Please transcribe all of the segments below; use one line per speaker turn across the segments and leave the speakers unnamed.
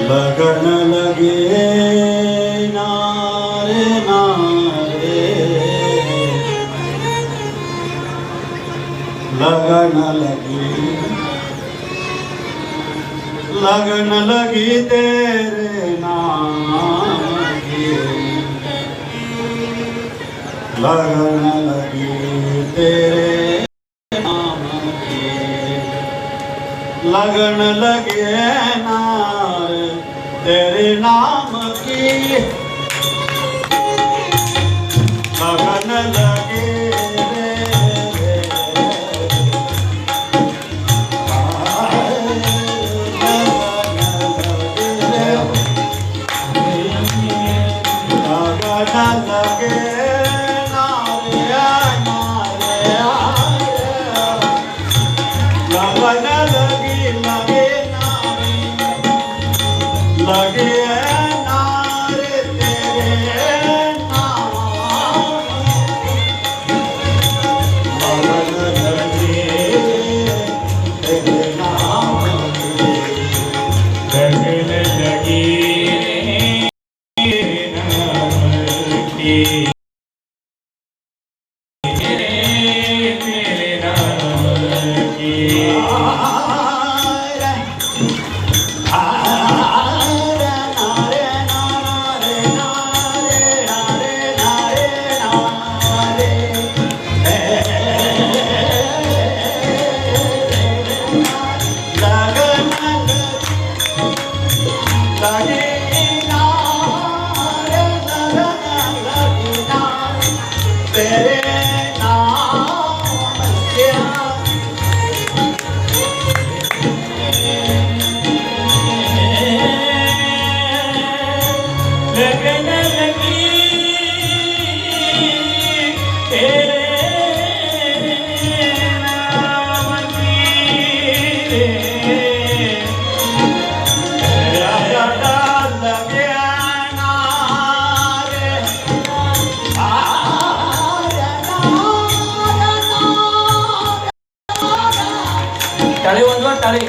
लगन लगे नारे नारे, लगन लगी, लगन लगी तेरे नाम की, लगन लगी तेरे नाम की, लगन लगे नार तेरे नाम की, लगन लगे
टाळी वाजवा टाळी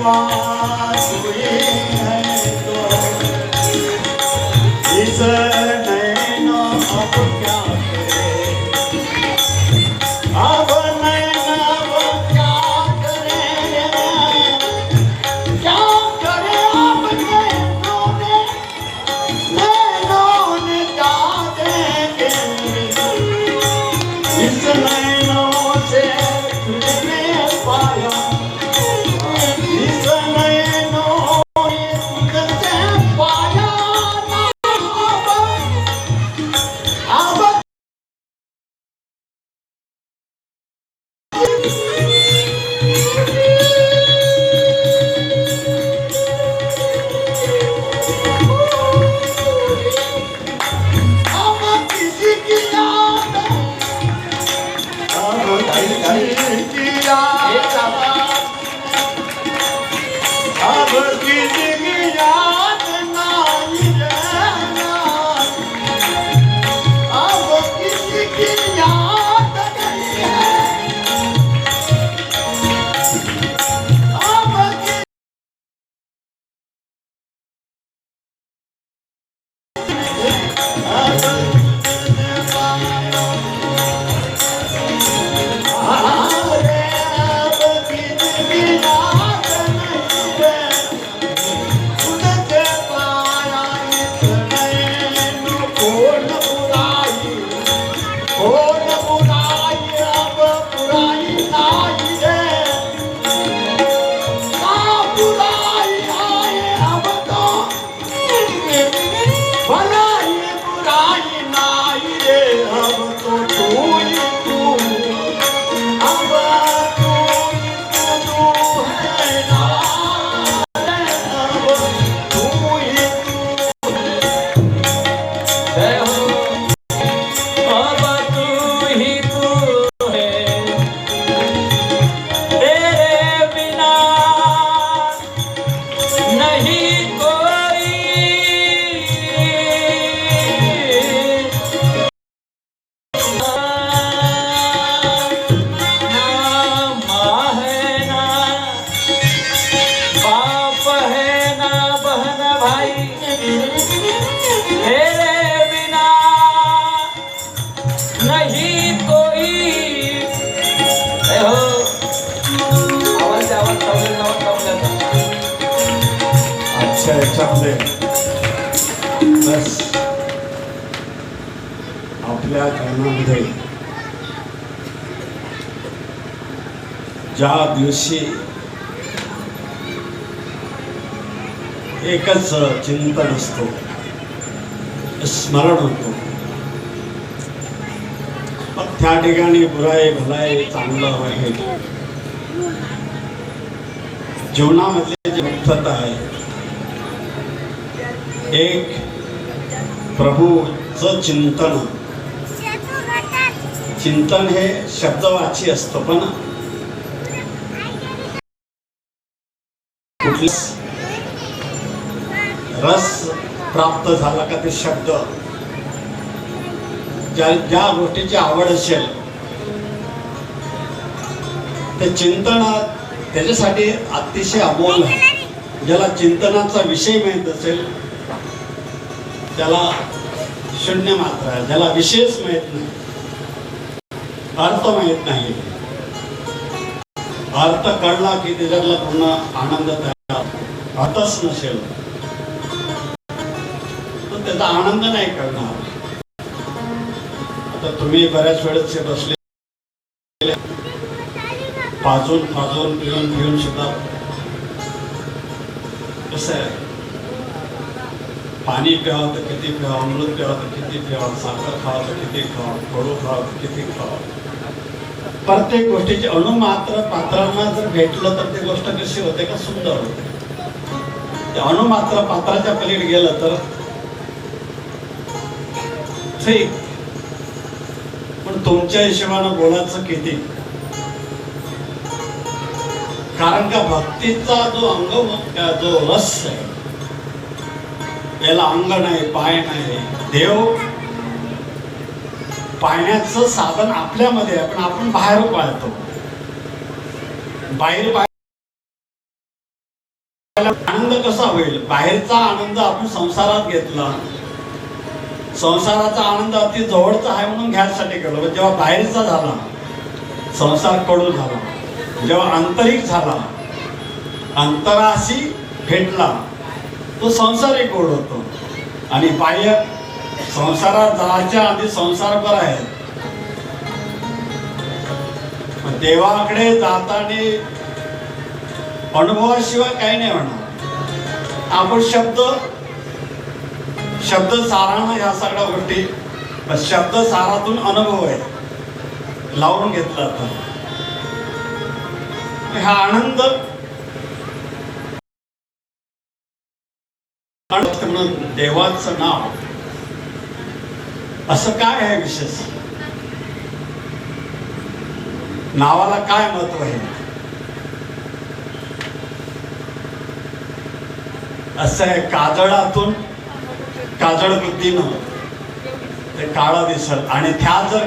हुई है तो इस नैनो अब क्या करे, अब नैना अब क्या करे, क्या करे अब नैनों ने क्या देंगे, इस नैनों से तुझने पाया, इस नैनों ने तुझसे पाया, अब अब किसी की याद, अब किसी की याद, अब किसी की याद नहीं रहना, अब किसी की याद नहीं है, अब
जय हो। अब तू ही तू है, तेरे बिना नहीं कोई, ना माँ है ना बाप है ना बहन भाई, तेरे बिना नहीं कोई। ए हो आवाज आवाज
अच्छा याच्यामध्ये बस आपल्या जीवनामध्ये ज्या दिवशी एकच चिंतन असतो, स्मरण होतो, मग त्या ठिकाणी बुराई भलाई चांगलं वाईट जीवनामधली जी मुक्तता आहे, एक प्रभूचं चिंतन. चिंतन हे शब्दवाची असतं, पण कुठली रस प्राप्त झाला का ते शब्द ज्या गोष्टीची आवड असेल ते चिंतन त्याच्यासाठी अतिशय अमोल आहे. ज्याला चिंतनाचा विषय माहीत असेल त्याला शून्य मात्र आहे, ज्याला विषयच माहीत नाही, अर्थ माहीत नाही, अर्थ कळला की त्याच्यातला पूर्ण आनंद तयार, अर्थच नसेल तर त्याचा आनंद नाही कळणार. आता तुम्ही बऱ्याच वेळेस बसले पाजून पिऊन सुद्धा कसं आहे, पाणी प्यावं तर किती प्यावं, अमृत प्यावं तर किती प्यावं, साखर खावं तर किती खावं, कडू खावं तर किती खावं. प्रत्येक गोष्टीची अणुमात्र पात्रांना जर भेटलं तर ती गोष्ट कशी होते का सुंदर होते. त्या अणुमात्र पात्राच्या पलीकडे गेलं तर ठीक, पण तुमच्या हिशोबानं बोलायचं किती. कारण का भक्तीचा जो अंग जो रस आहे याला अंग नाही, पाय नाही. देव पाहण्याचं साधन आपल्यामध्ये आहे, पण आपण बाहेर पाळतो. बाहेर आनंद कसा होईल? बाहेरचा आनंद आपण संसारात घेतला, संसाराचा आनंद अति जवळचा आहे म्हणून घ्यायसाठी केलं, पण जेव्हा बाहेरचा झाला, संसार कडू झाला, जेव्हा आंतरिक झाला, अंतराशी भेटला, तो संसार एक गोड होतो. आणि बाह्य संसारात जायच्या आधी संसार बरा आहे, देवाकडे जाताना अनुभवाशिवाय काही नाही होणार. आपण शब्द सारानं ह्या सगळ्या गोष्टी, शब्द सारातून अनुभव आहे लावून घेतला तर हा आनंद म्हणून देवाचं नाव असं काय आहे विशेष? नावाला काय महत्व आहे? असं आहे, काजळातून काजळ बुद्धीनं ते काळा दिसत, आणि त्या जर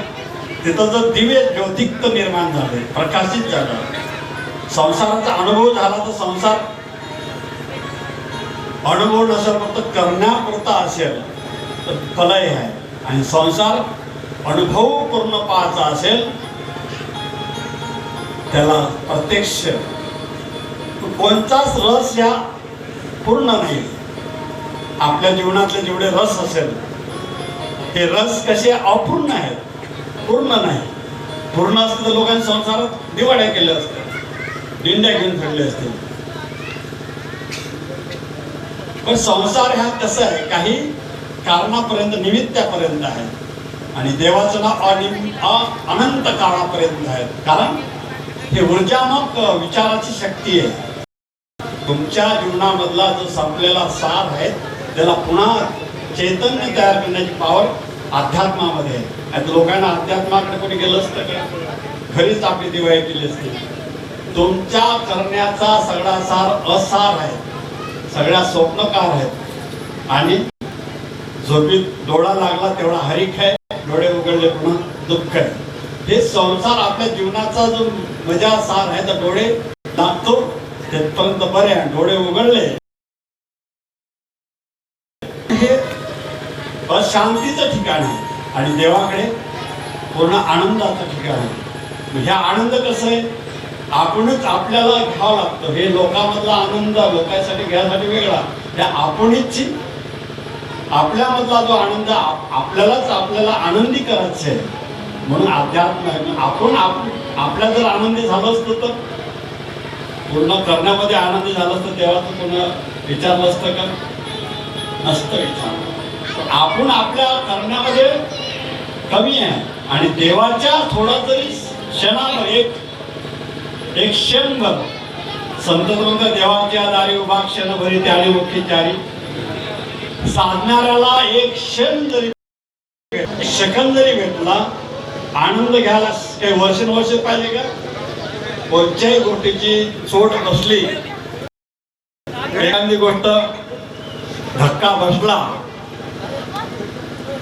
तिथं जर दिव्य ज्योतिक्त निर्माण झाले, प्रकाशित झाला, संसाराचा अनुभव झाला, तर संसार अनुभव नसेल फक्त करण्यापुरता असेल तर फलही आहे. आणि संसार अनुभव पूर्ण पाहायचा असेल त्याला प्रत्यक्ष कोणताच रस या पूर्ण नाही. आपल्या जीवनातले जेवढे रस असेल हे रस कसे अपूर्ण आहेत, पूर्ण नाही. पूर्ण असते तर लोकांनी संसारात दिवाळ्या केल्या असत्या, दिंड्या घेऊन फिरले असते. पण संसार ह्या कसं आहे, काही कारणापर्यंत, निमित्तापर्यंत आहे, आणि देवाचं नाव अनंत काळापर्यंत आहे. कारण हे ऊर्जामक विचाराची शक्ती आहे. तुमच्या जीवनामधला जो संपलेला सार आहे त्याला पुन्हा चैतन्य तयार करण्याची पावर अध्यात्मामध्ये आहे. आता लोकांना अध्यात्माकडे कोणी गेलं असतं का? घरीच आपली दिवाळी केली असते. तुमच्या करण्याचा सगळा सार असार आहे, सगळ्या स्वप्नकार आहेत. आणि झोपीत डोळा लागला तेवढा हरिक आहे, डोळे उघडले पुन्हा दुःख आहे. हे संसार आपल्या जीवनाचा जो मजा सार आहे, तर डोळे लागतो तिथपर्यंत बरे, डोळे उघडले हे अशांतीचं ठिकाण आहे, आणि देवाकडे पूर्ण आनंदाचं ठिकाण आहे. ह्या आनंद कसं आहे, आपणच आपल्याला घ्यावं लागतं. हे लोकांमधला आनंद लोकांसाठी घ्यायसाठी वेगळा, त्या आपणची आपल्यामधला जो आनंद आपल्यालाच आपल्याला आनंदी करायचा आहे, म्हणून अध्यात्म आहे. आपण आपल्या जर आनंदी झालं असतं तर पूर्ण करण्यामध्ये आनंदी झालं असतं, तेव्हाच कोणा विचारलं असतं का? नसतं विचार. आपण आपल्या करण्यामध्ये कमी आहे, आणि देवाच्या थोडा तरी क्षणावर एक क्षणभर संत देवाच्या दारी उभा क्षणभरी त्याने मुखी चारी, साधणाऱ्याला एक क्षण जरी सेकंद जरी भेटला, आनंद घ्यायला काही वर्ष पाहिजे का? कोणत्याही गोष्टीची चोट बसली, एखादी गोष्ट धक्का बसला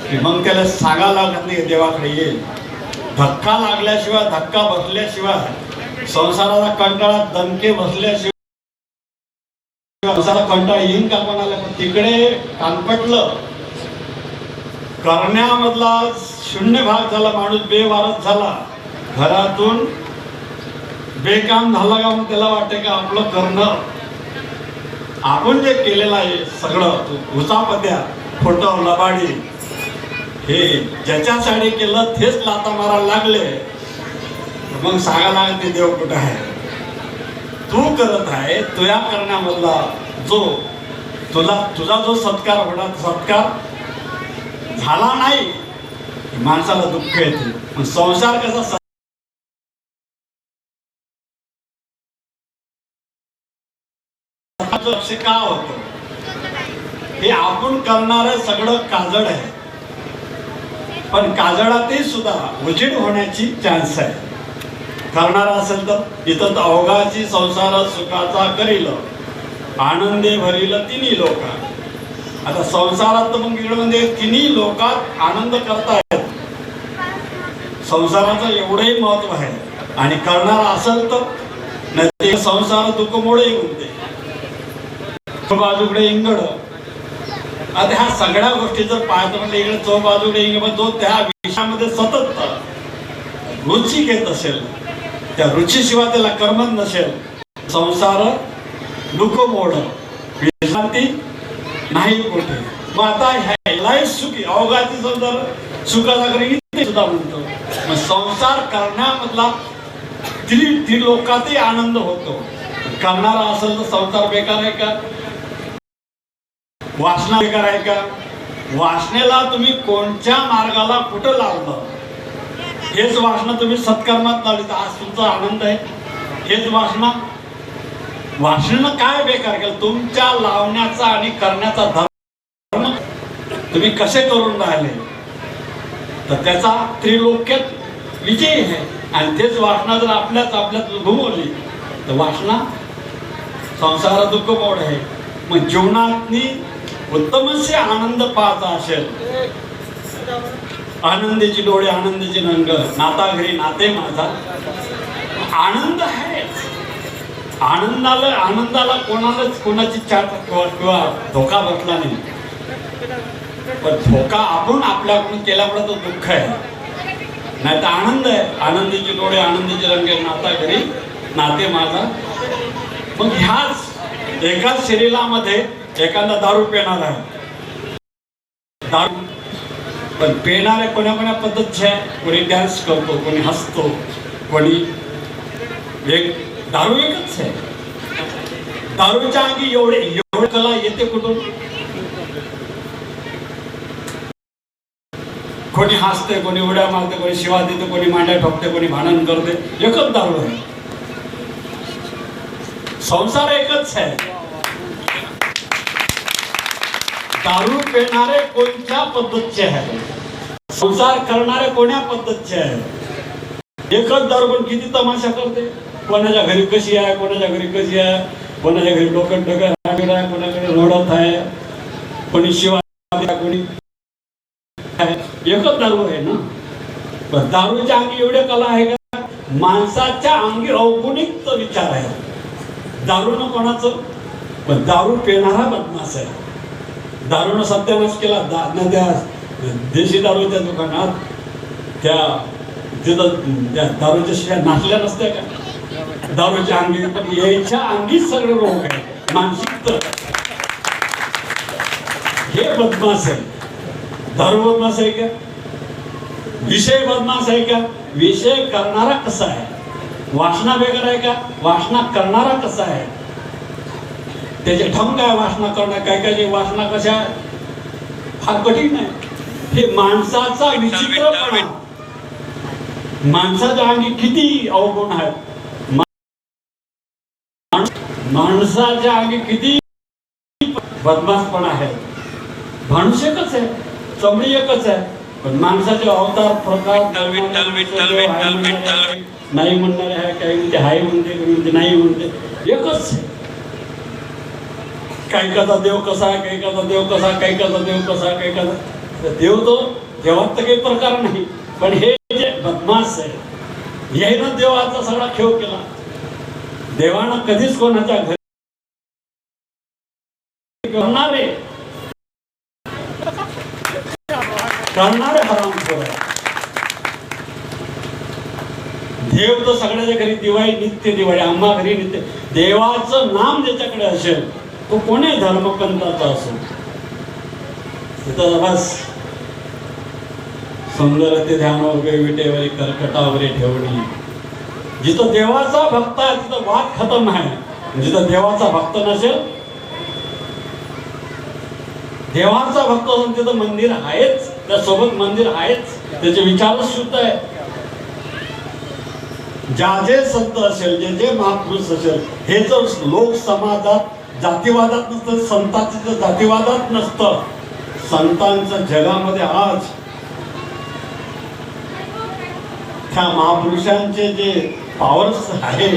की मग त्याला सांगायला लागत नाही देवाकडे येईल. धक्का लागल्याशिवाय, धक्का बसल्याशिवाय, संसाराला कंटाळा, दणके बसल्याशिवाय संसाराला कंटाळा येईन का कोणाला? पण तिकडे कानपटलं, करण्यामधला शून्य भाग झाला, माणूस बेवारस झाला, घरातून बेकाम झाला का, मग त्याला वाटते का आपलं करणं, आपण जे केलेलं आहे सगळं उचापत्या, खोटं लबाडी, हे ज्याच्यासाठी केलं तेच लाता मारायला लागले, मग सांगायला लागते देव कुठं आहे? तू करत आहे, तुझ्या करण्यामधला जो तुझा जो सत्कार होणार, सत्कार झाला नाही, माणसाला दुःख येते. पण संसार कसा लक्ष का होतं? हे आपण करणारं सगळं काजळ आहे, पण काजळातही सुद्धा उजेड होण्याची चान्स आहे. करणारा असेल तर इथं तर अवघाची संसार सुखाचा करील, आनंदे भरील तिन्ही लोक. आता संसारात तर मग म्हणजे तिन्ही लोकात आनंद करतायत, संसाराचं एवढंही महत्व आहे. आणि करणारा असेल तर नाही, संसार दुःख मोडे होते. बाजूकडे इंगड. आता ह्या सगळ्या गोष्टी जर पाहतो म्हणजे इकडे चौबाजूकडे इंगड, पण तो त्या विषयामध्ये सतत रुची घेत असेल, त्या रुचीशिवाय त्याला कर्मच नसेल, संसार नको मोड विश्रांती नाही कुठे. मग आता ह्यालाही सुखी अवघाची जर सुखाचा इथे सुद्धा म्हणतो. मग संसार करण्यामधला ती लोकातही आनंद होतो. करणारा असेल तर संसार बेकार आहे का? वासना बेकार आहे का? वासनेला तुम्ही कोणत्या मार्गाला कुठं लावलं, हेच वासना तुम्ही सत्कर्मात लावली तर आज तुमचा आनंद आहे. हेच वासना, वासनेनं काय बेकार केलं? तुमच्या लावण्याचा आणि करण्याचा धर्म तुम्ही कसे करून राहिले तर त्याचा त्रिलोक्यात विजय आहे. आणि तेच वासना जर आपल्यात घुमवली तर वासना संसार दुःख मोड आहे. मग जीवनातनी उत्तमसे आनंद पाहता असेल, आनंदीची डोळे आनंदीची रंग, नाता घरी नाते माझा, आनंद आहे. आनंदाला कोणाची चाट किंवा धोका बसला नाही, पण धोका आपण आपल्याकडून केल्यामुळे तो दुःख आहे. नाही तर आनंद आहे. आनंदीचे डोळे आनंदीचे रंग, नाता घरी नाते माझा. मग ह्याच एकाच शरीरामध्ये एखादा दारू पिणार आहे, दारू पण पिणारे कोण्या कोण्या पद्धतीचे आहे. कोणी डान्स करतो, कोणी हसतो, कोणी दारू एकच आहे. दारूच्या अंगी एवढे कला येते कुठून? कोणी हसते, कोणी उड्या मारते, कोणी शिवा देते, कोणी मांड्या ठोकते, कोणी भांडण करते. एकच दारू आहे. संसार एकच आहे. दारू पिणारे कोणत्या पद्धतीचे आहे, संसार करणारे कोण्या पद्धतीचे आहे. एकच दारू पण किती तमाशा करते. कोणाच्या घरी कशी आहे, कोणाच्या घरी कशी आहे, कोणाच्या घरी डोकं डोकं आहे, कोणाकडे रोडत आहे, कोणी शिवा, कोणी एकच दारू आहे ना. पण दारूच्या अंगी एवढे कला आहे का? माणसाच्या अंगी अवगुणिक विचार आहे. दारू न कोणाचं, पण दारू पिणारा बदमाश आहे. दारूनं सत्यानाश केला. त्या देशी दारूच्या दुकानात तिथं त्या दारूच्या शिव्या नाचल्या नसत्या का? दारूच्या अंगी, पण याच्या अंगीच सगळे रोग आहे. मानसिक हे बदमाश आहे. दारू बदमाश आहे का? विषय बदमाश आहे का? विषय करणारा कसा आहे? वासना बेकार आहे का? वासना करणारा कसा आहे? त्याचे ठमक आहे वासना करणं. काय काय वासना कशा फार कठीण आहे. हे माणसाचा विचित्रपणा, माणसाच्या अंगी किती अवगुण आहेत, माणसाच्या अंगी किती बदमाशपणा आहे. माणूस एकच आहे, चमडी एकच आहे, पण माणसाचे अवतार प्रकार नाही म्हणणारे आहे. काही म्हणते हाय म्हणते, काही म्हणते नाही म्हणते. एकच आहे. काही कसा देव कसा, काही कसा देव कसा, काही कसा देव कसा, काही कसा देव. तो देवात तर काही प्रकार नाही, पण हे जे बदमाश आहे यानं देवाचा सगळा खेळ केला. देवानं कधीच कोणाच्या घरी करणारे हरामखोर आहे. देव तर सगळ्याच्या घरी दिवाळी, नित्य दिवाळी, आम्हा घरी नित्य. देवाचं नाम ज्याच्याकडे असेल तो कोणी धर्मपंथाचा असो, तिथं बस सुंदर ते ध्यान वगैरे विटेवरी कर्कटावरी ठेवणी. जिथं देवाचा भक्त आहे तिथं वाद खतम आहे. जिथं देवाचा भक्त नसेल, देवाचा भक्त असून तिथं मंदिर आहेच, त्यासोबत मंदिर आहेच, त्याचे विचारच शुद्ध आहे. ज्या जे संत असेल, जे जे महापुरुष असेल, हे जर लोक समाजात जातीवादात नसतं, संतांचं जातीवादात नसतं, संतांचं जगामध्ये आज त्या महापुरुषांचे जे पॉवर्स आहे,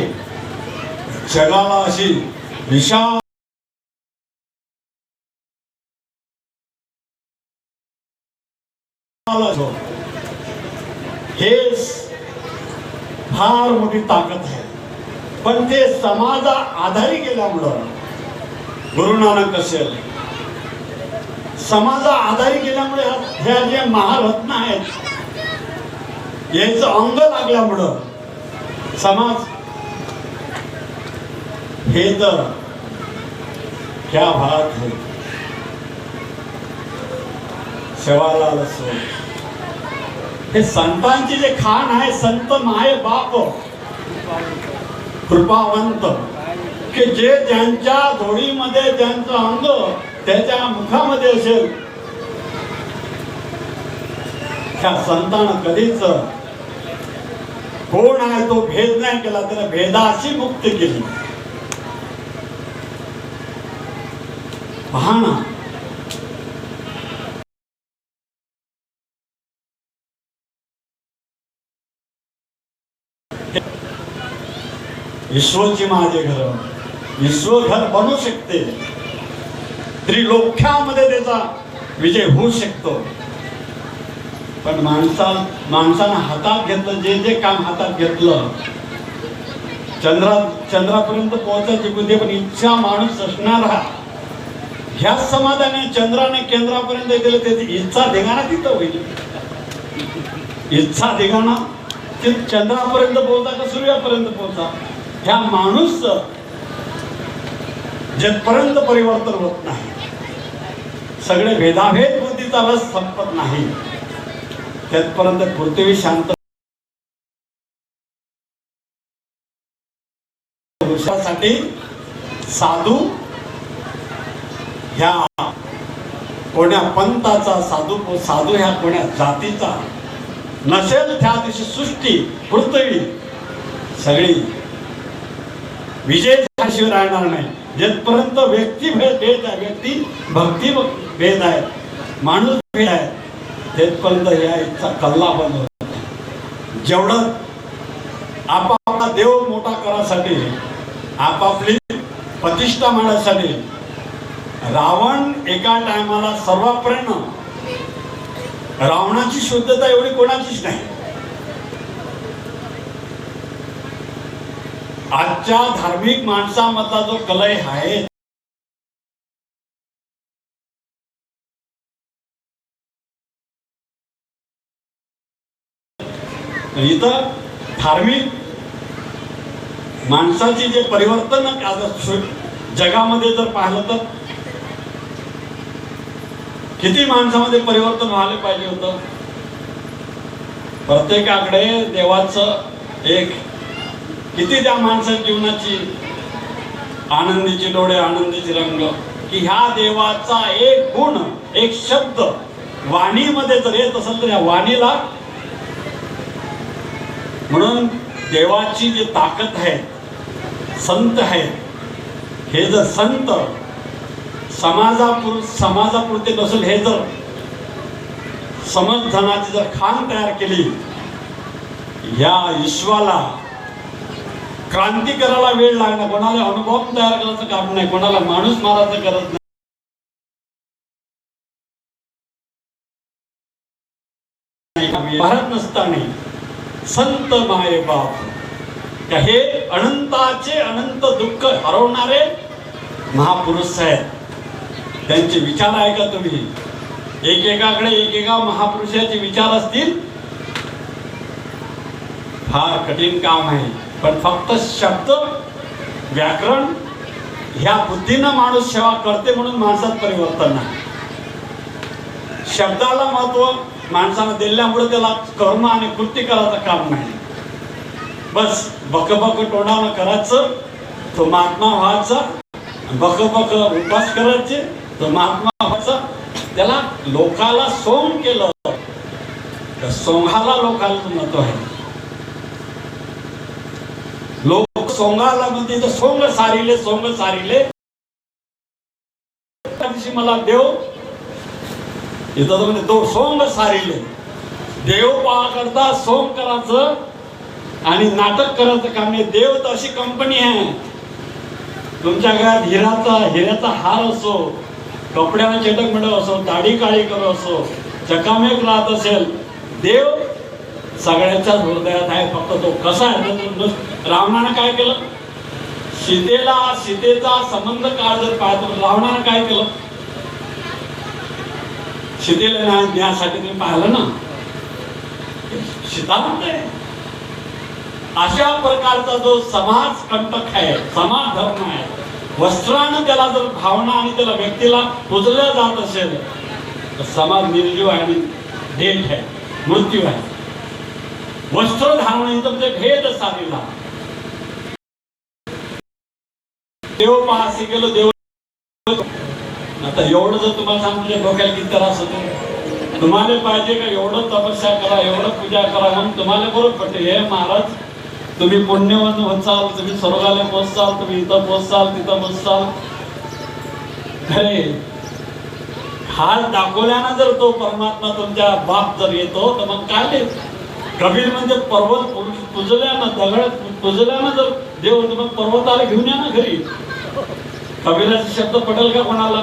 जगाला अशी विशाल हे फार मोठी ताकद आहे. पण ते समाजा आधारी गेल्यामुळं गुरु नानक असेल, समाजा आधारी केल्यामुळे ह्या जे महारत्न आहेत याचं अंग लागल्यामुळं समाज हे तर क्या बात है. सेवालाल असो, हे संतांची जे खाण आहे, संत माय बाप कृपावंत, की जे ज्यांच्या जोडीमध्ये ज्यांचं अंग त्याच्या मुखामध्ये असेल त्या संतानं कधीच कोण आहे तो भेद नाही केला, त्याला भेदाची मुक्ती केली. पहा ना, विश्वची माझे घर, विश्व घर बनू शकते, त्रिलोक्यामध्ये त्याचा विजय होऊ शकतो. पण माणसानं हातात घेतलं, जे जे काम हातात घेतलं, चंद्रापर्यंत पोहोचायची बुद्धी पण इच्छा माणूस असणारा, ह्या समाधाने चंद्राने केंद्रापर्यंत गेलं, त्याची इच्छा धिगाणा तिथं होईल. इच्छा धिगाणा ते चंद्रापर्यंत पोहोचा का सूर्यापर्यंत पोहोचा, ह्या माणूस जेपर्यंत परिवर्तन होत नाही, सगळे भेदाभेद बुद्धीचा रस संपत नाही, त्यापर्यंत पृथ्वी शांत. साठी साधू ह्या कोण्या पंथाचा, साधू ह्या कोण्या जातीचा नसेल, त्या दिवशी सृष्टी पृथ्वी सगळी विजय झाल्याशिवाय राहणार नाही. जेपर्यंत व्यक्ती भेद आहे, व्यक्ती भक्ती भेद आहे, माणूस भेद आहे, तेथपर्यंत या इच्छा कल्ला बंद होत. जेवढं आपापला देव मोठा करासाठी, आपापली प्रतिष्ठा मांडण्यासाठी रावण एका टायमाला सर्वापर्यंत, रावणाची शुद्धता एवढी कोणाचीच नाही. आजच्या धार्मिक माणसामधला जो कलय आहे, इथं धार्मिक माणसाची जे परिवर्तन जगामध्ये जर पाहिलं तर किती माणसामध्ये परिवर्तन व्हायला पाहिजे होतं. प्रत्येकाकडे देवाचं एक, किती त्या माणसाच्या जीवनाची आनंदीचे डोळे, आनंदीचे रंग, की ह्या देवाचा एक गुण, एक शब्द वाणीमध्ये जर येत असेल तर या वाणीला, म्हणून देवाची जी ताकद आहे, संत आहे, हे जर संत समाजापुरते नसेल, हे जर समजधनाची जर खाण तयार केली, या विश्वाला क्रांती करायला वेळ लागणार. कोणाला अनुभव तयार करायचं काम नाही, कोणाला माणूस मारायचं गरज नाही. भारत नसताना संत माये बाप, हे अनंताचे अनंत दुःख हरवणारे महापुरुष आहेत. त्यांचे विचार आहे का तुम्ही? एकेकाकडे एकेका महापुरुषाचे विचार असतील, फार कठीण काम आहे. पण फक्त शब्द व्याकरण ह्या बुद्धीनं माणूस सेवा करते म्हणून माणसात परिवर्तन नाही. शब्दाला महत्व माणसानं दिल्यामुळे त्याला कर्म आणि कृती करायचं काम नाही. बस बक तोंडानं करायचं, तो महात्मा व्हायचा, बक उपास करायचे, तो महात्मा व्हायचा. त्याला लोकाला सोंग केलं, त्या सोंगाला लोकांचं महत्व आहे. लोक सोंगाला म्हणजे सोंग सारिले, सोंग सारिले. त्या दिवशी मला देव इथं म्हणजे तो सोंग सारिले, देव पहा करता सोंग करायचं आणि नाटक करायचं काम नाही. देव तर अशी कंपनी आहे, तुमच्या घरात हिऱ्याचा हार असो, कपड्याला चटक मिळव असो, दाढी काळी करू असो, चकामेक राहत असेल, देव सगळ्याच्याच हृदयात आहे. फक्त तो कसा आहे, रावणानं काय केलं, सीतेचा संबंध काळ जर पाहतो, रावणानं काय केलं? सीतेला न्यायासाठी तुम्ही पाहिलं ना, सीता म्हणते अशा प्रकारचा जो समाज कंटक आहे, समाज धर्म आहे, वस्त्रानं त्याला जर भावना आणि त्याला व्यक्तीला पुजलं जात असेल तर समाज निर्जीव आणि डेट आहे, मृत्यू आहे. वस्त्र धारणेचा म्हणजे भेद साधला. देव पाहासे गेलो देव. आता एवढं जर तुम्हाला सांगतो डोक्याला किती त्रास होतो. तुम्हाला पाहिजे का एवढं तपस्या करा, एवढं पूजा करा म्हणून तुम्हाला बरोबर पडते. हे महाराज तुम्ही पुण्यवान होचाल, तुम्ही स्वर्गाला पोहोचाल, तुम्ही इथं पोहोचाल, तिथं पोहोचाल. खरे हात दाखवल्यानं जर तो परमात्मा तुमच्या बाप जर येतो तर मग काय? कबीर म्हणजे पर्वत पुजल्यानं, दगड पुजल्यानं जर देव तुम्ही पर्वताला घेऊन या ना घरी. कबीराचे शब्द पटेल का कोणाला?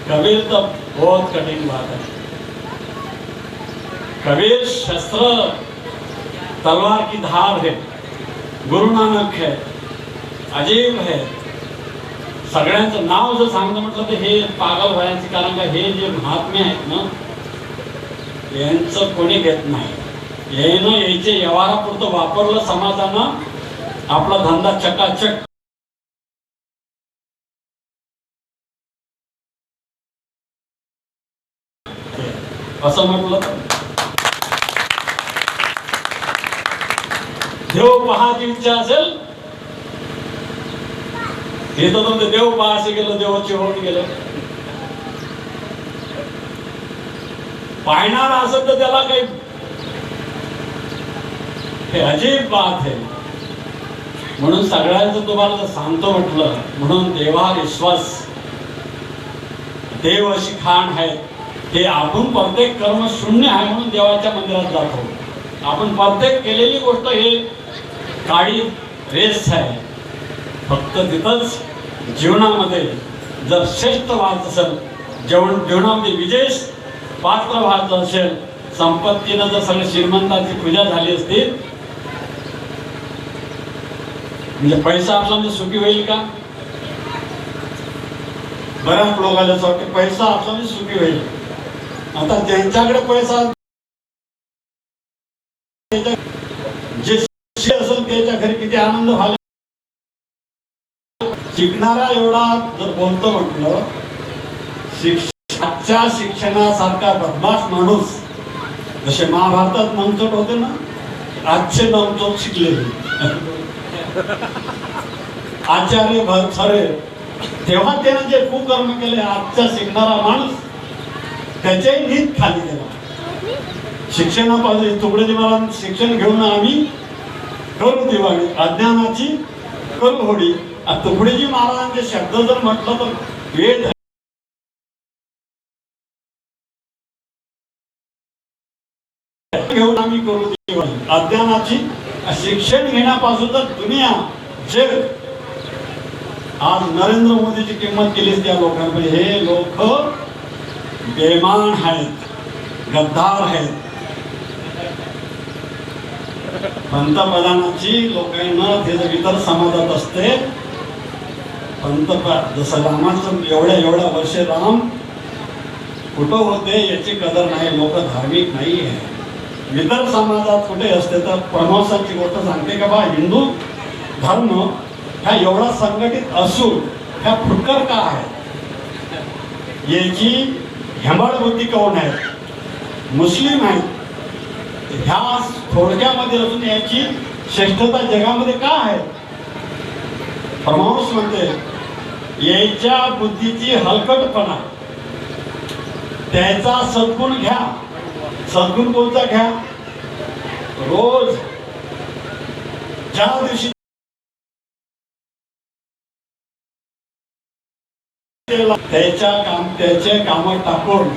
कबीर तर बहुत कठीण बात है. कबीर शस्त्र तलवार की धार है, गुरु नानक है, अजीब है. सगळ्यांचं नाव जर सांगणं म्हटलं तर हे पागल व्हायचे, कारण का हे जे महात्मे आहेत ना यांचं कोणी घेत नाही. यानं याचे व्यवहारापुरतं वापरलं समाजानं, आपला धंदा चकाचक. असं म्हटलं तर देव पाहायची इच्छा असेल, हे तर तुमचं देव पाहायचे गेलं, देवाचे होऊन गेलं. पाहणार असेल तर त्याला काही हे अजीब बात आहे. म्हणून सगळ्यांचं तुम्हाला जर सांगतो म्हटलं, म्हणून देवा विश्वास, देव अशी खाण आहे. हे आपण प्रत्येक कर्म शून्य आहे म्हणून देवाच्या मंदिरात जातो. आपण प्रत्येक केलेली गोष्ट हे काळी रेस आहे. फक्त तिथंच जीवनामध्ये जर श्रेष्ठ व्हायचं असेल, जीवनामध्ये विशेष पात्र व्हायचं असेल, संपत्तीनं जर सगळं श्रीमंताची पूजा झाली असती म्हणजे पैसा आपला म्हणजे सुखी होईल का? बऱ्याच लोकांना असं वाटतं पैसा आपला म्हणजे सुखी होईल. आता ज्यांच्याकडे पैसा जे असेल त्याच्या घरी किती आनंद व्हायला. शिकणारा एवढा जर बोलतो म्हटलं, आजच्या शिक्षणासारखा बदमाश माणूस जसे महाभारतात नमचोट होते ना, आजचे नमचोट शिकलेले आचार्य खरे, तेव्हा त्याने जे कुकर्म केले, आजचा शिकणारा माणूस त्याच्याही नीत खाली गेला. शिक्षणापासून तुकडोजी महाराज शिक्षण घेऊन आम्ही करू दिवाळी, अज्ञानाची करू होडी. तुकडोजी महाराजांचे शब्द जर म्हटलं तर वेद घेऊन आम्ही करू दिवाळी, अज्ञानाची. शिक्षण घेण्यापासून तर दुनिया जग आज नरेंद्र मोदीची किंमत केली त्या लोकांकडे. हे लोक बेमान आहेत, गद्दार आहेत. पंतप्रधानाची लोकांना ते जर इतर समाजात असते, पंतप्रधान जसं रामाचं एवढ्या वर्षे राम कुठं होते याची कदर नाही. लोक धार्मिक नाही आहे. इतर समाजात कुठे असते तर प्रमोशनची गोष्ट सांगते का बा हिंदू धर्म ह्या एवढा संघटित असून ह्या फुटकर का आहे, याची हेंबाळ बुद्धी कोण आहे? मुस्लिम आहेत. ह्या थोडक्यामध्ये असून याची श्रेष्ठता जगामध्ये का आहे? परमांश म्हणते याच्या बुद्धीची हलकटपणा, त्याचा सद्गुण घ्या. सद्गुण कोणता घ्या? रोज ज्या दिवशी त्याचे कामात टाकून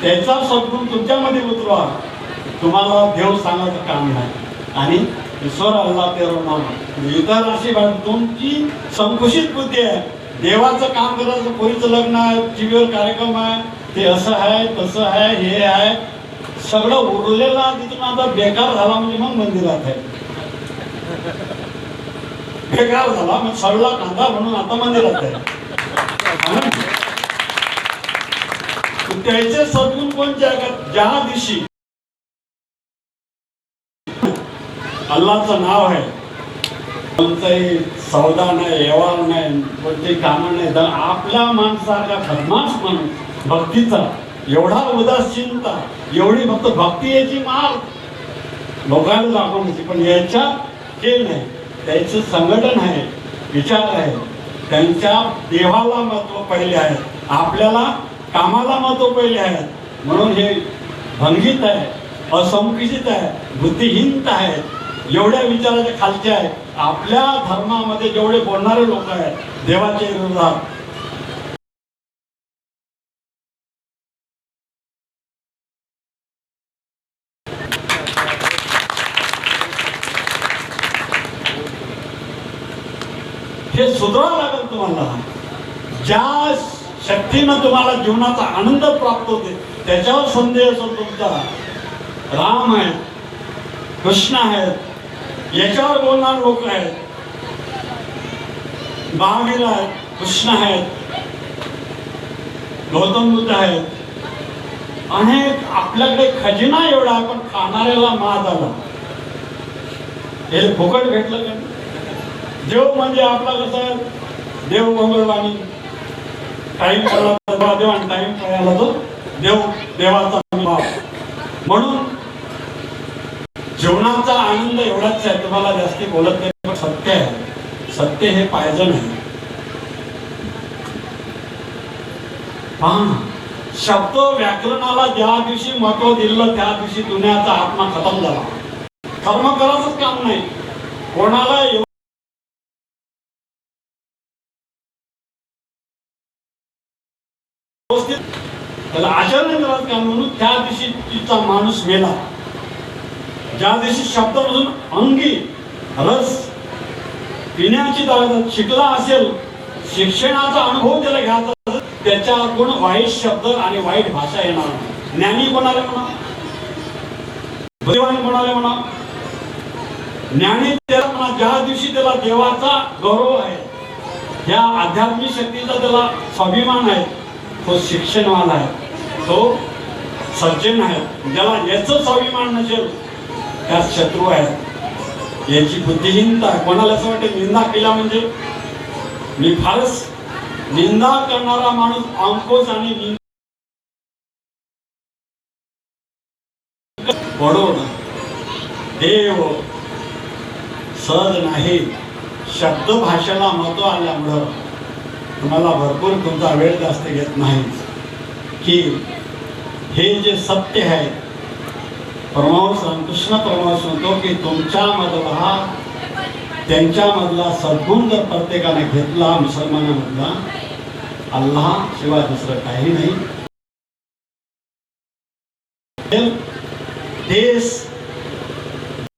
त्याचा सद्गुण तुमच्यामध्ये उतरवा. तुम्हाला देव सांगायचं काम नाही. आणि ईश्वर अल्लाह तेरो नाम. इतर अशी तुमची संकुचित बुद्धी आहे. देवाचं काम करायचं, पोरीचं लग्न आहे, टीव्हीवर कार्यक्रम आहे, ते असं आहे, तसं आहे, हे आहे, सगळं उरलेला तिथून आता बेकार झाला म्हणजे मग मंदिरात आहे. बेकार झाला, मग सडला कांदा म्हणून आता मंदिरात आहे. त्याचे सद्गुण कोणते आहेत? ज्या दिवशी अल्लाचं नाव आहे, कोणताही सौदा नाही, व्यवहार नाही, कोणतेही कामं नाही, तर आपल्या माणसाला खदमास म्हणून भक्तीचा एवढा उदासीनता, एवढी फक्त भक्ती याची मार लोकांना दाखवण्याची, पण याच्यात हे नाही. त्याचं संघटन आहे, विचार आहे, त्यांच्या देवाला महत्व पहिले आहे, आपल्याला कामाला महत्व पहिले आहे. म्हणून हे भंगित आहे, असंकुचित आहे, बुद्धिहीनता आहे, एवढ्या विचाराच्या खालचे आहे. आपल्या धर्मामध्ये जेवढे बोलणारे लोक आहेत देवाच्या विरोधात, हे सुधारावं लागेल तुम्हाला. ज्या शक्तीनं तुम्हाला जीवनाचा आनंद प्राप्त होते त्याच्यावर संदेह असतो तुमचा. राम आहे, कृष्ण आहेत, याच्यावर बोलणारे लोक आहेत, महावीर आहेत, कृष्ण आहेत, गौतम बुद्ध आहेत, अनेक आपल्याकडे खजिना एवढा आहे, पण खाणाऱ्याला मात आला. हे फुकट भेटलं का? देव म्हणजे आपला कसं आहे, देव मंगळवाणी टाइम पडला देव आणि टाइम पडायला तो देव, देवाचा बाप. म्हणून जीवनाचा आनंद एवढाच आहे, तुम्हाला जास्ती बोलत नाही, पण सत्य आहे. सत्य हे पाहिजे नाही. शब्द व्याकरणाला ज्या दिवशी महत्व दिलं त्या दिवशी दुनियाचा आत्मा खतम झाला. कर्म करायचंच काम नाही कोणाला. त्याला आचरण करत का म्हणून त्या दिवशी तिचा माणूस मेला. ज्या दिवशी शब्दापासून अंगी रस पिण्याची ताकद शिकला असेल, शिक्षणाचा अनुभव त्याला घ्यायचा असेल, त्याच्याकडून वाईट शब्द आणि वाईट भाषा येणार. ज्ञानी कोणाला म्हणा, बुद्धिमान कोणाला म्हणा, ज्ञानी त्याला म्हणा ज्या दिवशी त्याला देवाचा गौरव आहे, या आध्यात्मिक शक्तीचा त्याला स्वाभिमान आहे, तो शिक्षणवाला आहे, तो सज्जन आहे. ज्याला याचं स्वाभिमान नसेल त्या शत्रू आहे. याची बुद्धिहीनता. कोणाला असं वाटते निंदा केला म्हणजे मी फारच निंदा करणारा माणूस अंकुश आणि पडवणं. देव सहज नाही. शब्द भाषेला महत्व आल्यामुळं तुम्हाला भरपूर तुमचा वेळ जास्त घेत नाही की हे जे सत्य आहे. परमहंस रामकृष्ण परमहंस म्हणतो की तुमच्यामधला त्यांच्यामधला सद्गुण जर प्रत्येकाने घेतला, मुसलमानामधला, अल्लाह शिवाय दुसरं काही नाही. देश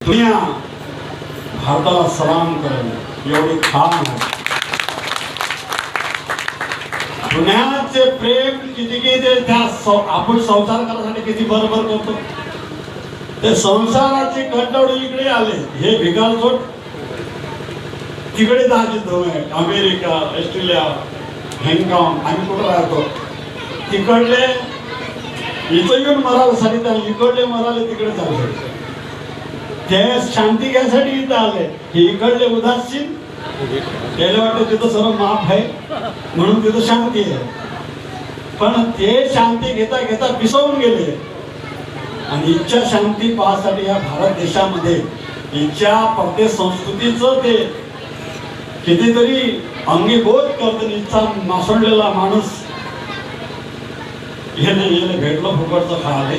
दुनिया भारताला सलाम करेल एवढी खाम आहे. दुनियाचे प्रेम किती किती त्या आपण संसार करण्यासाठी किती बरोबर करतो. ते संसाराची कंटाळू इकडे आले. हे भिकारचोट तिकडे जायचे आहे. अमेरिका, ऑस्ट्रेलिया, हॉंगकॉंग, आम्ही कुठं राहतो तिकडले इथं येऊन मरासाठी त्या इकडले मराले तिकडे चालले. ते शांती घ्यायसाठी इथं आले. हे इकडले उदासीन त्याला वाटतं तिथं सर्व माफ आहे म्हणून तिथं शांती आहे. पण ते शांती घेता घेता पिसवून गेले. आणि इच्छा शांती पाहण्यासाठी या भारत देशामध्ये इच्छा प्रत्येक संस्कृतीचं ते कितीतरी अंगीभूत करतो. इच्छा नासवलेला माणूस हे भेटलं फुकटचं खाले,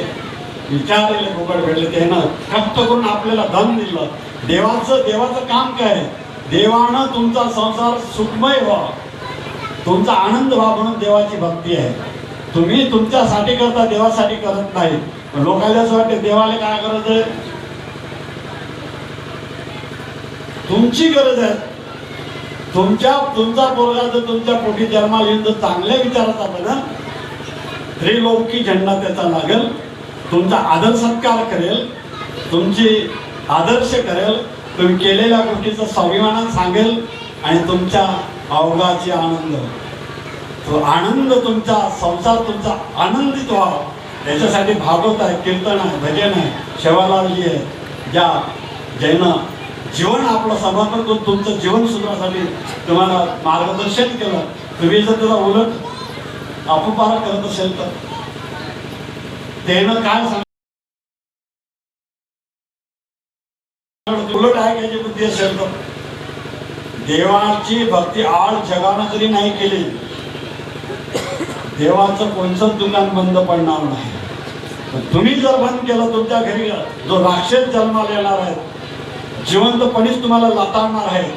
विचारले फुकट भेटले, त्यानं कष्ट करून आपल्याला धन दिलं. देवाचं काम काय? देवानं तुमचा संसार सुखमय व्हा, तुमचा आनंद व्हा म्हणून देवाची भक्ती आहे. तुम्ही तुमच्यासाठी करता, देवासाठी करत नाही. लोकांना असं वाटते देवाला काय गरज आहे? तुमची गरज आहे. तुमचा पोरगा जर तुमच्या पोटी जन्माला येऊन जर चांगल्या विचाराचा बना, त्रिलोकी झेंडा त्याचा लागेल, तुमचा आदर सत्कार करेल, तुमची आदर्श करेल, तुम्ही केलेल्या गोष्टीचा स्वाभिमानानं सांगेल आणि तुमच्या अवघाची आनंद, तो आनंद तुमचा संसार तुमचा आनंदित व्हावा याच्यासाठी भागवत आहे, कीर्तन आहे, भजन आहे, शेवालालजी आहे, ज्या जैन जीवन आपलं समर्पण करून तुमचं जीवन सुधारण्यासाठी तुम्हाला मार्गदर्शन केलं. तुम्ही जर त्याला उलट अपपार करत असेल तर त्यानं काय सांग उलट आहे याची बुद्धी असेल तर देवाची भक्ती आड जगानं जरी नाही केली, देवाचं कोणतंच दुकान बंद पडणार नाही. पण तुम्ही जर बंद केलं, तुमच्या घरी जो राक्षस जन्माला येणार आहे, जिवंतपणीच तुम्हाला लाताळणार आहे,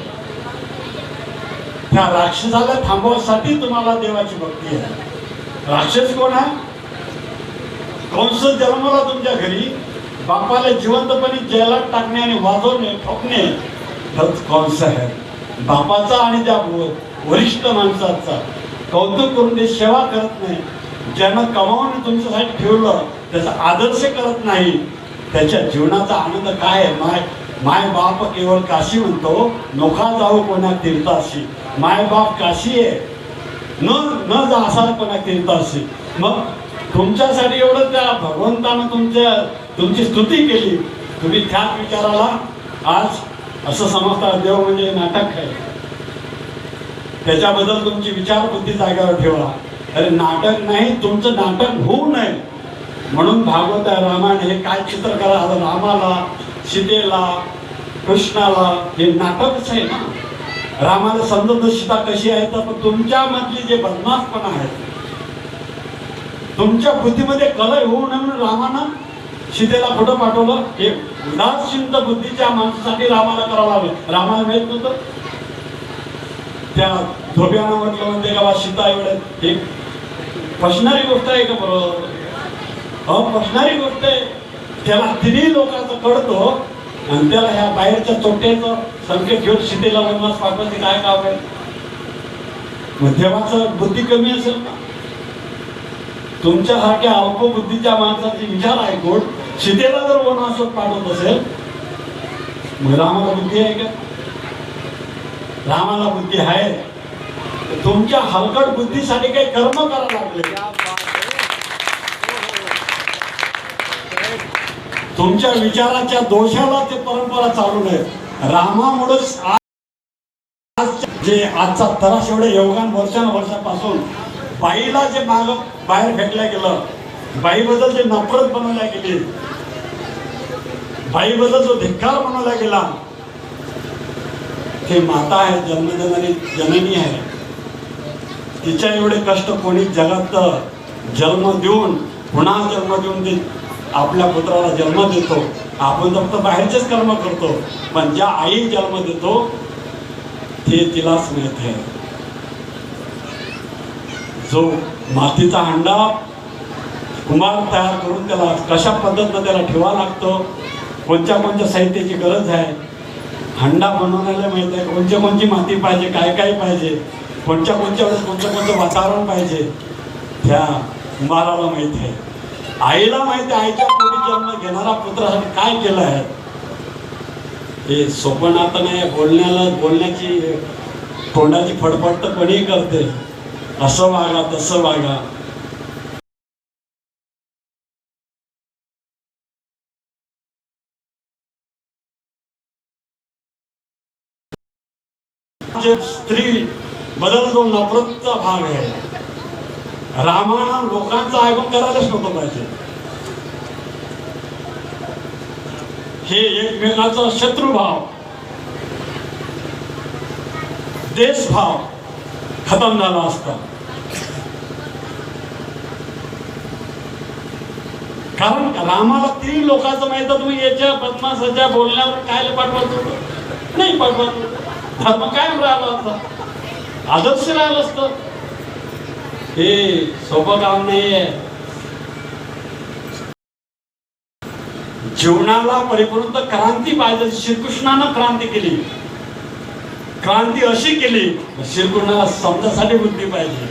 त्या राक्षसाला थांबवण्यासाठी तुम्हाला देवाची भक्ती आहे. राक्षस कोण आहे? कंस जन्माला तुमच्या घरी, बापाला जिवंतपणे जेलात टाकणे आणि वाजवणे ठोकणे खरंच कंस आहे. बापाचा आणि त्या वरिष्ठ माणसाचा कौतुक करून ते सेवा करत नाही, ज्यानं कमावून तुमच्यासाठी ठेवलं त्याचा आदर्श करत नाही, त्याच्या जीवनाचा आनंद काय आहे? माय बाप केवळ काशी म्हणतो, नोखा जाऊ कोणा तीर्थाशी. माय बाप काशी आहे, न जा असा कोणा तीर्थाशी. मग तुमच्यासाठी एवढं त्या भगवंतानं तुमची स्तुती केली, तुम्ही त्याच विचाराला आज असं समजता देव म्हणजे नाटक आहे, त्याच्याबद्दल तुमची विचारबुद्धी जागेवर ठेवा. अरे नाटक नाही, तुमचं नाटक होऊ नये म्हणून भागवत आहे, रामायण हे काय चित्र करा आलं, रामाला, सीतेला, कृष्णाला हे नाटकच आहे ना. रामाला समजत सीता कशी आहे, तर तुमच्या मधली जे बदमाशपणा आहे, तुमच्या बुद्धीमध्ये कलय होऊ नये म्हणून रामानं सीतेला कुठं पाठवलं? हे उदासीन बुद्धीच्या माणसासाठी रामाला करावं लागलं. रामाला माहित नव्हतं, त्या धोब्यानं म्हटलं म्हणते का सीता एवढं, हे फसणारी गोष्ट आहे का? बरोबर फसणारी गोष्ट आहे. त्याला तिन्ही लोकांचं कळतो आणि त्याला ह्या बाहेरच्या चोट्याचं संकेत घेऊन सीतेला वनवास पाठवायचे काय काम आहे? मग देवाचं बुद्धी कमी असेल ना? तुमच्यासारख्या अल्पबुद्धीच्या माणसाचे विचार ऐकून सीतेला जर वनवासात पाठवत असेल, मग रामाला बुद्धी आहे का? रामाला बुद्धी आहे. तुमच्या हलकट बुद्धीसाठी काही कर्म करायला लागले, तुमच्या विचाराच्या दोषाला ते परंपरा चालू नये. रामामुळेच आज जे आजचा तरास एवढे योगान वर्षापासून बाईला जे बाहेर फेकल्या गेलं, बाईबद्दल जे नफरत बनवल्या गेली, बाईबद्दल जो धिक्कार बनवला गेला, ते माता आहे, जननी आहे. तिच्या एवढे कष्ट कोणी जगात जन्म देऊन पुन्हा जन्म देऊन ते आपल्या पुत्राला जन्म देतो. आपण फक्त बाहेरचेच कर्म करतो, पण ज्या आई जन्म देतो ते तिलाच माहित आहे. जो मातीचा हंडा कुंभार तयार करून त्याला कशा पद्धतीनं त्याला ठेवा लागतो, कोणत्या साहित्याची गरज आहे, हंडा बनवण्याला माहित आहे कोणची माती पाहिजे, काय पाहिजे, कोणत्या वेळेस कोणतं वातावरण पाहिजे, त्या कुंभाराला माहित आहे. आईला माहिती आहे आईच्या पोटी जन्म घेणारा पुत्रासाठी काय केलं आहे. हे सोपं नातं नाही. बोलण्याची तोंडाची फडफड तर कोणीही करते, असं वागा तसं वागा. स्त्री बदल जो नफरतचा भाग आहे, रामायण लोकांचं ऐकून करायलाच नव्हतं पाहिजे. हे एकमेकाचा शत्रुभाव, देशभाव खतम झाला असता. कारण रामाला तीन लोकांचं माहित, तुम्ही याच्या बदमाशाच्या बोलण्यावर काय पाठवत होतं? नाही पाठवत होतं. धर्म काय राहिला असता, आदर्श राहिलं असतं. हे सोपं काम नाहीये. जीवनाला परिपूर्ण क्रांती पाहिजे. श्रीकृष्णानं क्रांती केली. क्रांती अशी केली, श्रीकृष्णाला समजासाठी बुद्धी पाहिजे.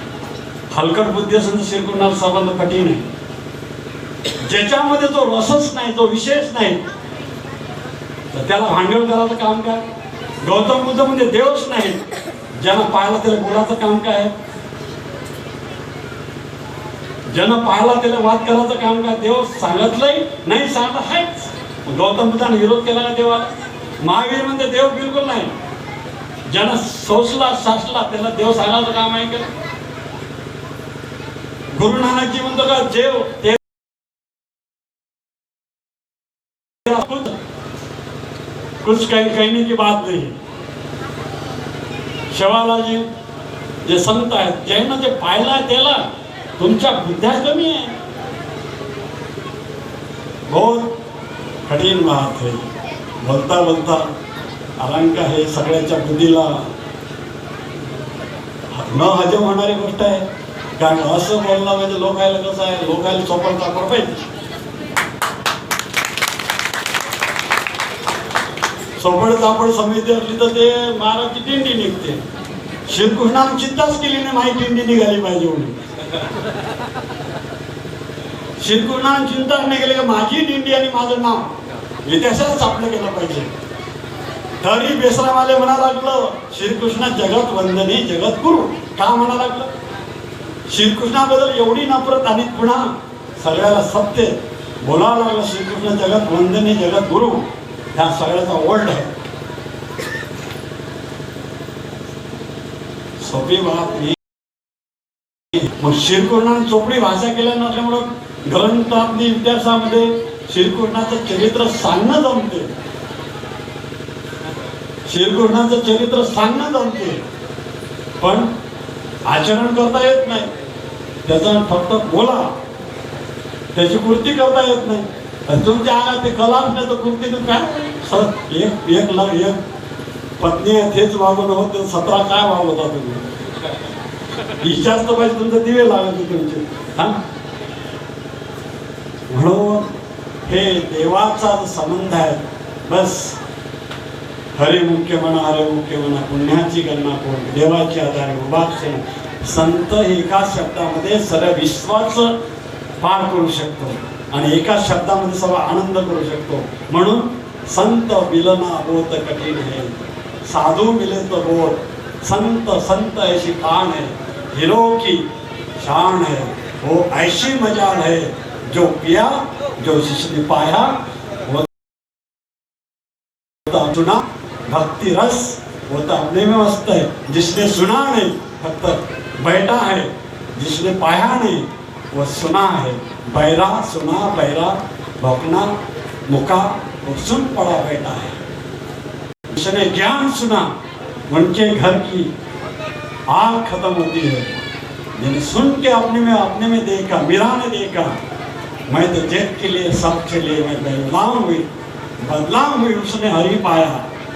हलकट बुद्धी असेल तर श्रीकृष्णाला संबंध कठीण आहे. ज्याच्यामध्ये जो रसच नाही, जो विशेष नाही, तर त्याला भांडवल करायचं काम काय? गौतम बुद्ध म्हणजे देवच नाही, ज्यानं पाहिलं त्याला बोलायचं काम काय आहे? ज्यानं पाहिला त्याला वाद करायचं काम काय? देव सांगितलंय नाही सांगत आहेच. गौतम बुद्धाने विरोध केला का देवाला? महावीर म्हणजे देव बिलकुल नाही, ज्यानं सोसला सासला त्याला देव सांगायचं काम आहे का? गुरु नानकजी म्हणतो का देव ते कुछ कहने की बात नाही. शिवालाजी जे संत आहेत ज्यांना जे पाहिलं त्याला तुमच्या बुद्ध्या कमी आहे. बहुत कठीण बात है. बोलता बोलता अलंकार हे सगळ्याच्या बुद्धीला न हजम होणारी गोष्ट आहे. कारण असं बोलणं म्हणजे लोकायला कसं आहे, लोकायला चोपड चापड पाहिजे. चोपड चापड समिती असली तर ते महाराजची दिंडी निघते. श्रीकृष्णाने चिंताच केली नाही माझी दिंडी निघाली पाहिजे म्हणून. श्रीकृष्णाने चिंताच नाही केली की माझी दिंडी आणि माझं नाव इतिहासात छापलं गेलं पाहिजे. तरी बेसरावाले म्हणा लागलं श्रीकृष्ण जगत वंदने जगत गुरु. का म्हणा लागलं? श्रीकृष्णाबद्दल एवढी नफरत आणि पुन्हा सगळ्याला सत्य बोलावं लागलं. श्रीकृष्ण जगत वंदने जगत गुरु, ह्या सगळ्याचा ओल्ड आहे. सोपी बात नाही. मग श्रीकृष्णाने चोपडी भाषा केल्या नसल्यामुळं ग्रंथातली इतिहासामध्ये श्रीकृष्णाचं चरित्र सांगणं जमते. श्रीकृष्णाचं चरित्र सांगणं जमते, पण आचरण करता येत नाही. त्याचा फक्त बोला, त्याची कृती करता येत नाही. तुमच्या आला ते कलाच नाही तर कृती काय? एक पत्नी आहे तेच वागवणं होतं, 17 काय वागवता तुम्ही? विचार तर पाहिजे, तुमचे दिवे लागत तुमचे. हा म्हणून हे देवाचा संबंध आहे. बस हरे मुख्य म्हणा, हरे मुख्य म्हणा, पुण्याची गणना कोण, देवाची आधारे उभाच. संत एका शब्दामध्ये सर्व विश्वास पार करू शकतो आणि एका शब्दामध्ये सर्व आनंद करू शकतो. म्हणून संत मिलना बहुत कठीण है, साधू मिले तो बहुत. संत संत ऐसी खान है, हीरो की शान है. वो ऐसी मजाल है जो पिया, जो जिसने पाया वो सुना. भक्ति रस वो तो अपने में मस्त है. जिसने सुना नहीं फक्त बैठा है, जिसने पाया नहीं वो सुना है. बैरा सुना, बैरा भौकना मुका वो सुन पड़ा बैठा है. जिसने ज्ञान सुना उनके घर की आग खत्म होती है. जिन्हें सुन के अपने में देखा, मीरा ने देखा मैं तो जग के लिए सबके लिए मैं बदलाव हुई. उसने हरि पाया.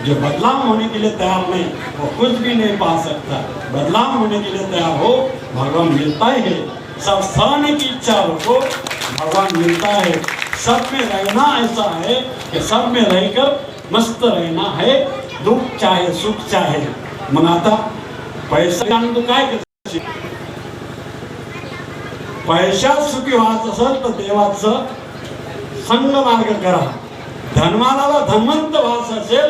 जो बदलाव होने के लिए तैयार नहीं वो कुछ भी नहीं पा सकता. बदलाव होने के लिए तैयार हो, भगवान मिलता ही है. सब सहने की इच्छा हो, भगवान मिलता है. सब में रहना ऐसा है कि सब में रहकर मस्त रहना है, दुख चाहे सुख चाहे. मग आता पैसा तू काय कर, पैशात सुखी व्हायचं असेल तर देवाचं संग मार्ग करा. धनवानाला धनवंत व्हायचं असेल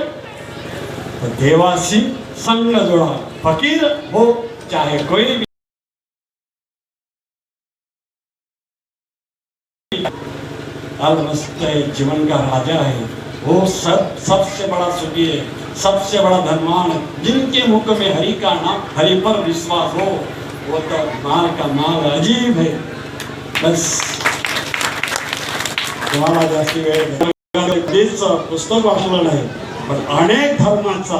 तर देवाशी संग जोडा. फकीर हो चाहे कोई भी. मस्त है, जीवन का राजा है वो. सबसे बड़ा सुखी है, सबसे बड़ा धनवान है. जिनके मुख में हरि का नाम, हरि पर विश्वास हो, वो तो माल का माल अजीब है. बस तुम्हाला जास्ती वेळ पुस्तक वाचलं नाही, पण अनेक धर्माचा,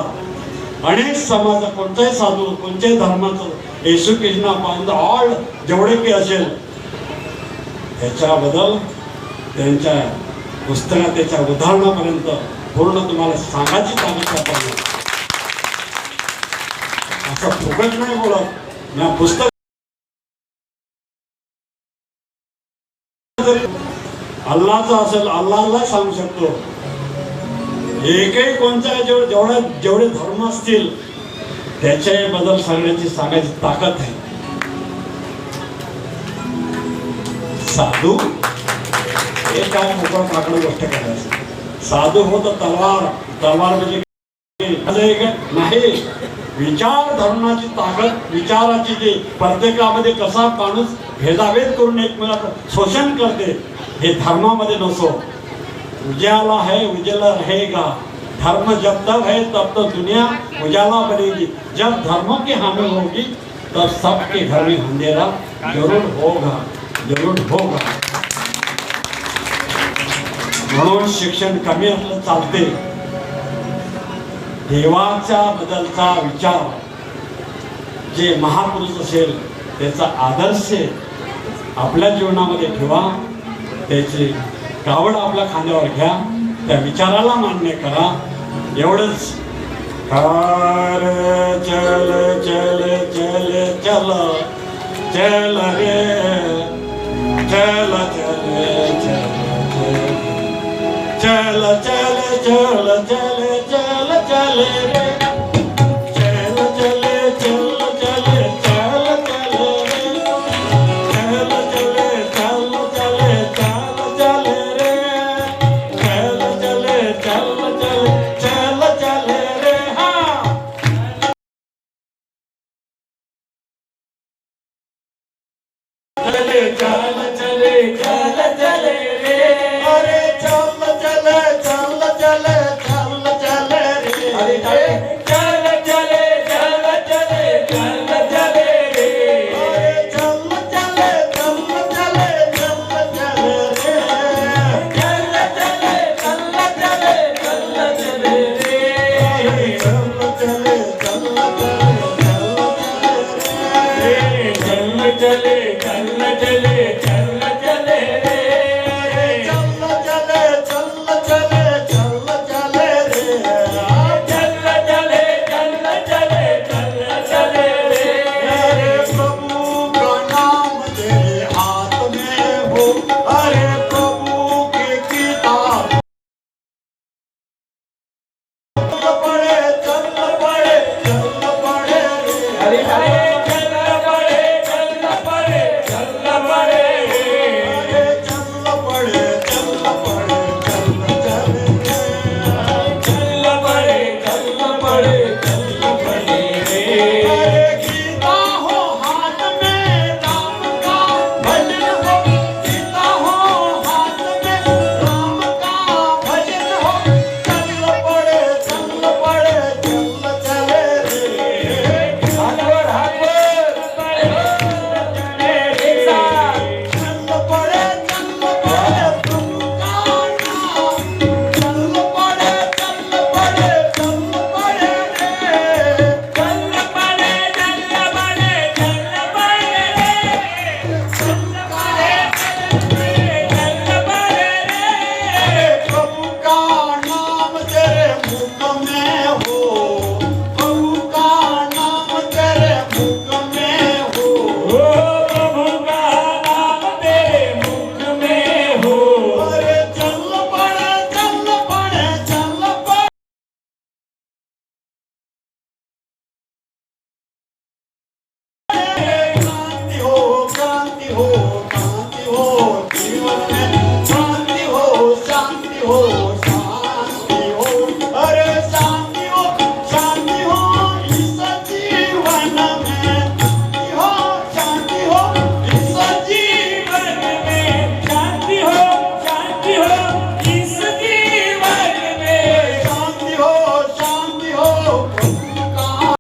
अनेक समाजा, कोणत्याही साधू, कोणत्याही धर्माचं, येशू कृष्णापर्यंत ऑल जेवढे काही असेल त्याच्याबद्दल त्यांच्या पुस्तकात, त्याच्या उदाहरणापर्यंत पूर्ण तुम्हाला सांगायची ताकद सापडली. असं फुकट नाही बोलत. या पुस्तक अल्लाहचा असेल अल्लाहला सांगू शकतो. एकही कोणत्या जेवढे धर्म असतील त्याच्याबद्दल सांगण्याची सांगायची ताकद आहे. साधू हे काय मोकळं काकडं गोष्ट करायचं. साधू हो तर तलवार, तलवार म्हणजे नाही, विचार धर्माची ताकद, विचाराची जी प्रत्येकामध्ये कसा माणूस भेदाभेद करून एकमेकांचं शोषण करते, हे धर्मामध्ये नसो. उजाला है उजाला रहेगा, धर्म जब तक है तब तो दुनिया उजाला बनेगी. जब धर्म की हानि होगी तब सबके घर में अंधेरा जरूर होगा, जरूर होगा. म्हणून शिक्षण कमी असलं चालते. देवाच्या बद्दलचा विचार जे महापुरुष असेल त्याचा आदर्श आपल्या जीवनामध्ये ठेवा, त्याची कावड आपल्या खांद्यावर घ्या, त्या विचाराला मान्य करा. एवढंच. कार चल चल चल चल चल रे चल चल चल चल चल चल चल चल रे चल चल चल चल चल चल रे चल चल चल चल चल चल रे चल चल चल चल चल चल रे. हा चले चल चले चल चले रे, अरे चल चल चल चल चल चल रे, अरे चल चले चल चले चल चले रे, अरे चल चल चल चले चल चल रे, चल चले चल चले चल चले रे, अरे चल चले चल चले चल चले रे, चल चले चल चले